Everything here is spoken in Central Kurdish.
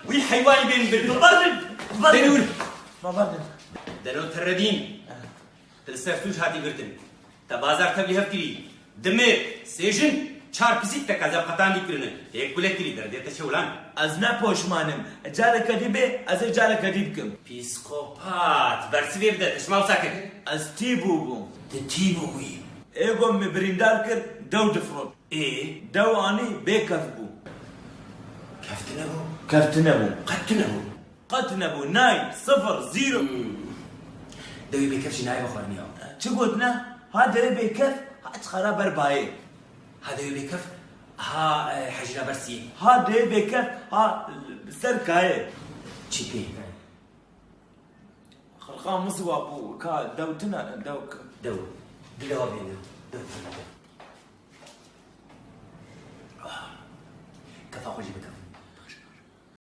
وي حيوان بين برد برد ما برد دلو تردين تلسفتوش هاتي برتن تبازار تبلي هفتري دمر سيجن چار پسیت تک از قطعی کرنه یک بلد کلی در دیت شولان از نپوشمانم جال کدی به از جال کدی بکم پیسکوپات برسوی بده تشماو ساکت از تیبو بوم تیبوی ایگو می بریندار کرد دو دفرود دو آنی بیکف بو کفت نبو قط نبو ناي 0 0 دوی بکفش نای بخورنی ها چه گوتنا هذا بيكف هات خراب رباي هذا بكف ها حجنا برسي هذا بيكف ها سركاي تشيبي خلقان مصوى ابو كا دوتنا دوك دو بلا بينا كفا خوجي بكف